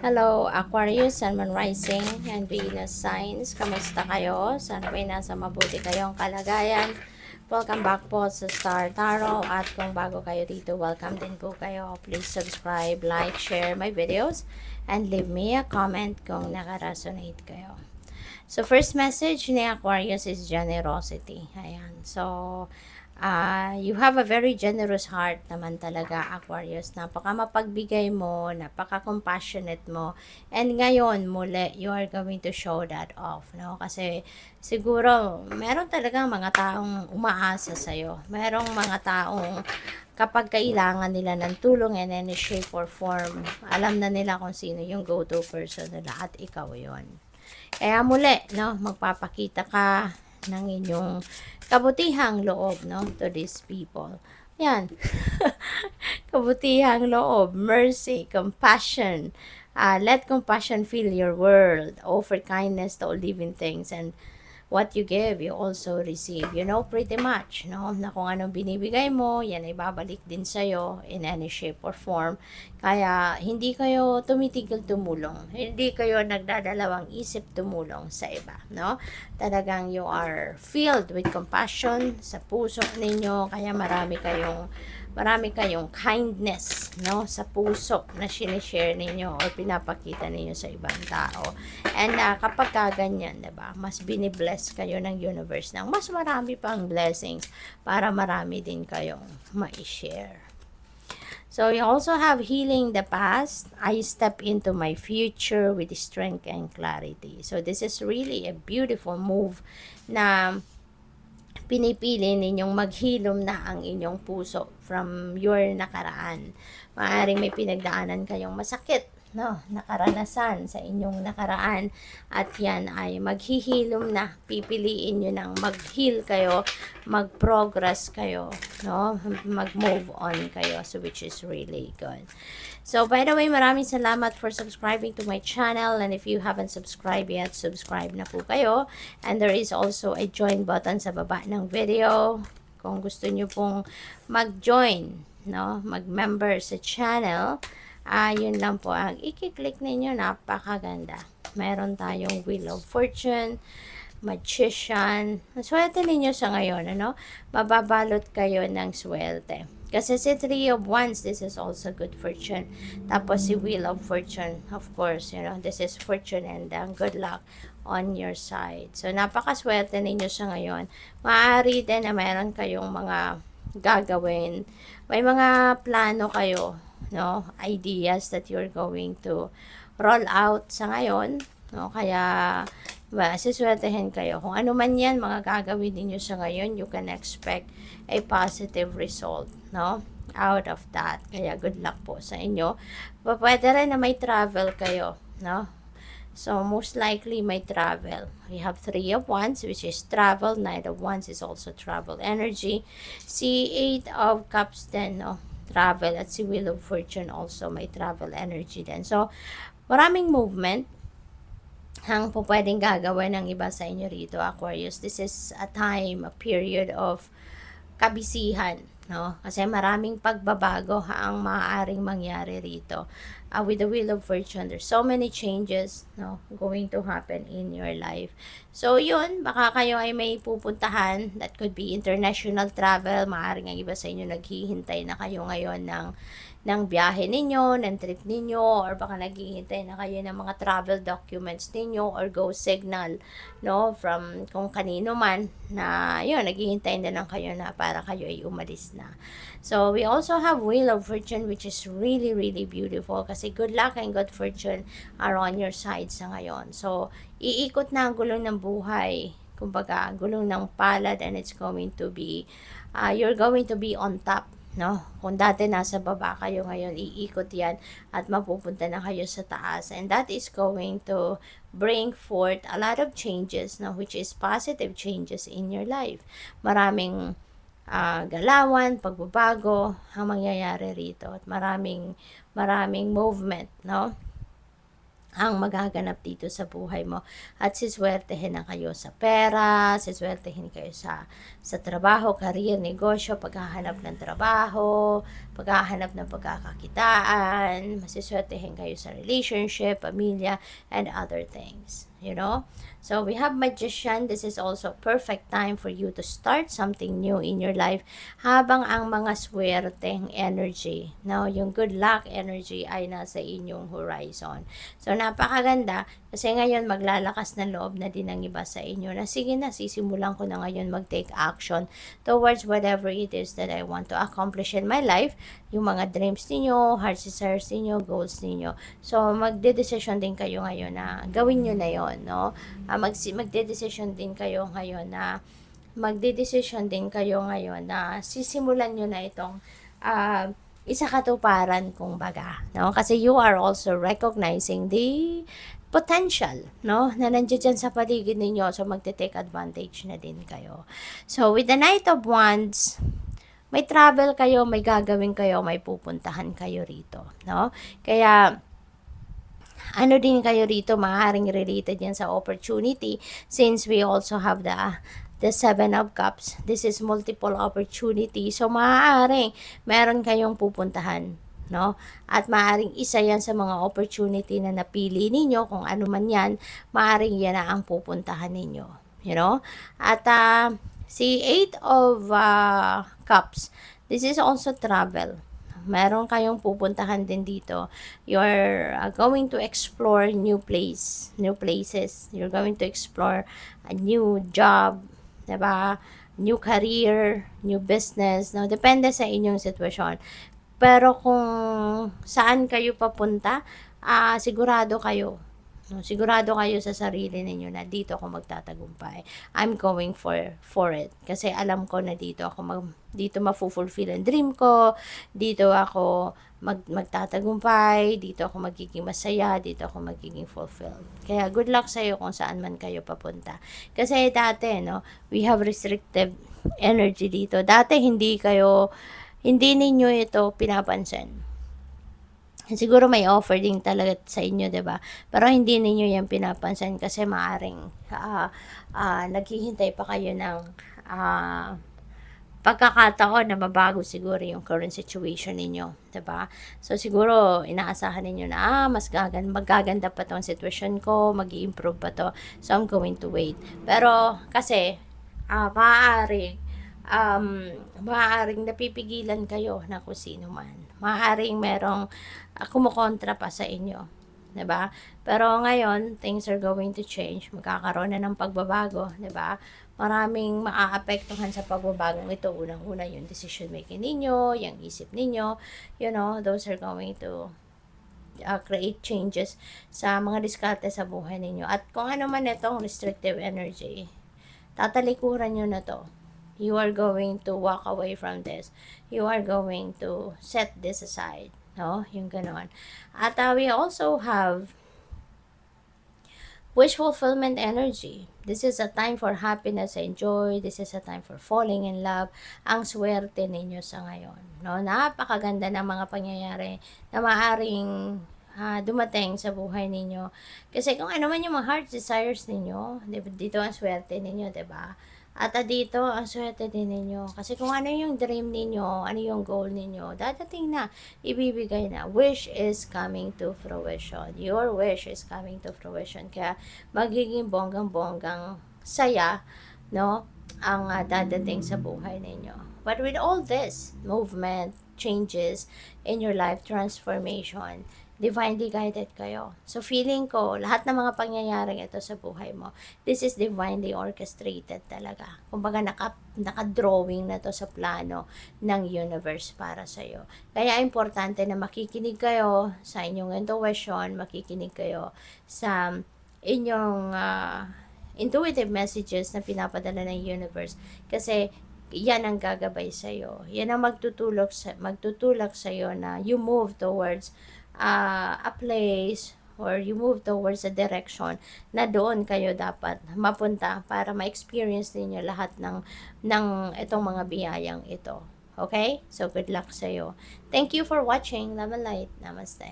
Hello, Aquarius, Sun, Moon Rising, and Venus signs. Kamusta kayo? Sana may nasa mabuti kayong kalagayan. Welcome back po sa Star Tarot. At kung bago kayo dito, welcome din po kayo. Please subscribe, like, share my videos, and leave me a comment kung naka-resonate kayo. So, first message ni Aquarius is generosity. Ayan. So, you have a very generous heart naman talaga, Aquarius. Napaka mapagbigay mo, napaka compassionate mo. And ngayon, muli, you are going to show that off, no? Kasi siguro, meron talagang mga taong umaasa sa'yo. Merong mga taong kapag kailangan nila ng tulong in any shape or form, alam na nila kung sino yung go-to person nila at ikaw yon. Kaya muli, no, magpapakita ka ng inyong kabutihang loob, no, to these people. Yan. Kabutihang loob, mercy, compassion. Let compassion fill your world. Offer kindness to all living things, and what you give, you also receive. You know, pretty much, no? Na kung anong binibigay mo, yan ay babalik din sa'yo in any shape or form. Kaya, hindi kayo tumitigil tumulong. Hindi kayo nagdadalawang isip tumulong sa iba, no? Talagang you are filled with compassion sa puso ninyo. Kaya marami kayong kindness, no, sa puso na sinishare ninyo or pinapakita ninyo sa ibang tao. And kapag kaganyan, diba, mas binibless kayo ng universe ng mas marami pang blessings para marami din kayong ma-share. So, you also have healing the past. I step into my future with strength and clarity. So, this is really a beautiful move na pinipili ninyong maghilom na ang inyong puso from your nakaraan. Maaaring may pinagdaanan kayong masakit, no, nakaranasan sa inyong nakaraan, at yan ay maghihilom na. Pipiliin nyo nang mag-heal kayo, mag-progress kayo, no, mag-move on kayo, so which is really good. So, by the way, maraming salamat for subscribing to my channel. And if you haven't subscribed yet, subscribe na po kayo. And there is also a join button sa baba ng video. Kung gusto nyo pong mag-join, no, mag-member sa channel, yun lang po ang i-click ninyo. Napakaganda. Meron tayong Wheel of Fortune, Magician. Swerte ninyo sa ngayon, ano? Mababalot kayo ng swerte. Kasi si Three of Wands, this is also good fortune. Tapos si Wheel of Fortune, of course, you know, this is fortune and good luck on your side. So, napakaswerte ninyo sa ngayon. Maaari din na meron kayong mga gagawin. May mga plano kayo, no? Ideas that you're going to roll out sa ngayon, no? Kaya, siswertehin kayo. Kung ano man yan, mga gagawin ninyo sa ngayon, you can expect a positive result, no? Out of that. Kaya good luck po sa inyo. Pwede rin na may travel kayo, no? So, most likely may travel. We have Three of Wands, which is travel. Knight of Wands is also travel energy. Si Eight of Cups din, no? Travel. At si Wheel of Fortune also may travel energy din. So, maraming movement ang po pwedeng gagawin ng iba sa inyo rito, Aquarius. This is a time, a period of kabisihan, no? Kasi maraming pagbabago ang maaaring mangyari rito. With the Wheel of Fortune, there's so many changes, no, going to happen in your life. So, yun, baka kayo ay may pupuntahan. That could be international travel. Maaaring ang iba sa inyo naghihintay na kayo ngayon ng biyahe ninyo, ng trip ninyo, or baka naghihintay na kayo ng mga travel documents ninyo or go signal, no, from kung kanino man na yun, naghihintay na lang kayo na para kayo ay umalis na. So, we also have Wheel of Fortune, which is really, really beautiful kasi good luck and good fortune are on your side sa ngayon. So, iikot na ang gulong ng buhay, kumbaga, gulong ng palad, and it's going to be, you're going to be on top, no? Kung dati nasa baba kayo, ngayon iikot yan at mapupunta na kayo sa taas, and that is going to bring forth a lot of changes, no, which is positive changes in your life. Maraming galawan, pagbabago ang mangyayari rito, at maraming movement, no? ang magaganap dito sa buhay mo. At siswertehin na kayo sa pera, siswertehin kayo sa trabaho, career, negosyo, paghahanap ng trabaho, paghahanap ng pagkakakitaan, masiswertehin kayo sa relationship, pamilya, and other things. You know? So we have Magician. This is also perfect time for you to start something new in your life habang ang mga swerteng energy, no, yung good luck energy ay nasa inyong horizon. So napakaganda kasi ngayon maglalakas ng loob na din ng iba sa inyo na sige na, sisimulan ko na ngayon mag-take action towards whatever it is that I want to accomplish in my life, yung mga dreams niyo, heart desires niyo, goals niyo. So magde-decision din kayo ngayon na gawin niyo na yon, no? Magde-decision din kayo ngayon na sisimulan nyo na itong isa katuparan kung baga, no? Kasi you are also recognizing the potential, no, na nandiyan dyan sa paligid ninyo, so magte-take advantage na din kayo. So with the Knight of Wands, may travel kayo, may gagawin kayo, may pupuntahan kayo rito, no? Kaya ano din kayo rito, maaaring related yan sa opportunity since we also have the Seven of Cups. This is multiple opportunity. So, maaaring meron kayong pupuntahan, no? At maaaring isa yan sa mga opportunity na napili ninyo, kung ano man yan, maaaring yan na ang pupuntahan ninyo, you know? At si Eight of Cups, this is also travel. Meron kayong pupuntahan din dito. You're going to explore new places. You're going to explore a new job, diba? New career, new business. No, depende sa inyong sitwasyon. Pero kung saan kayo papunta, sigurado kayo. No, sigurado kayo sa sarili ninyo na dito ako magtatagumpay. I'm going for it. Kasi alam ko na dito mafulfill ang dream ko, dito ako magtatagumpay, dito ako magiging masaya, dito ako magiging fulfilled. Kaya good luck sa iyo kung saan man kayo papunta. Kasi dati, no, we have restrictive energy dito. Dati hindi ninyo ito pinapansin. Siguro may offer din talaga sa inyo, 'di ba? Pero hindi niyo 'yan pinapansin kasi maaring naghihintay pa kayo ng pagkakataon na mabago siguro yung current situation ninyo, 'di ba? So siguro inaasahan ninyo na mas magaganda pa tong sitwasyon ko, mag-i-improve pa to. So I'm going to wait. Pero kasi maaaring napipigilan kayo na kung sino man. Maaaring merong kumukontra pa sa inyo, 'di ba? Pero ngayon, things are going to change. Magkakaroon na ng pagbabago, 'di ba? Maraming maaapektuhan sa pagbabagong ito. Unang-una yung decision making ninyo, yung isip ninyo, you know, those are going to create changes sa mga diskarte sa buhay ninyo. At kung ano man itong restrictive energy, tatalikuran nyo na to. You are going to walk away from this. You are going to set this aside. No? Yung ganon. At we also have wish fulfillment energy. This is a time for happiness and joy. This is a time for falling in love. Ang swerte ninyo sa ngayon. No? Napakaganda ng mga pangyayari na maaring dumating sa buhay ninyo. Kasi kung ano man yung mga heart desires ninyo, dito ang swerte ninyo, 'di ba? At dito, ang swerte din ninyo. Kasi kung ano yung dream ninyo, ano yung goal ninyo, dadating na, ibibigay na. Wish is coming to fruition. Your wish is coming to fruition. Kaya magiging bonggang-bonggang saya, no, ang dadating sa buhay ninyo. But with all this movement, changes in your life, transformation, divinely guided kayo. So feeling ko, lahat ng mga pangyayaring ito sa buhay mo, this is divinely orchestrated talaga. Kumbaga naka-drawing na to sa plano ng universe para sa iyo. Kaya importante na makikinig kayo sa inyong intuition, makikinig kayo sa inyong intuitive messages na pinapadala ng universe. Kasi yan ang gagabay sa iyo. Yan ang magtutulak sa iyo na you move towards a place or you move towards a direction na doon kayo dapat mapunta para ma-experience ninyo lahat ng itong mga biyayang ito. Okay? So, good luck sa iyo. Thank you for watching. Love and light. Namaste.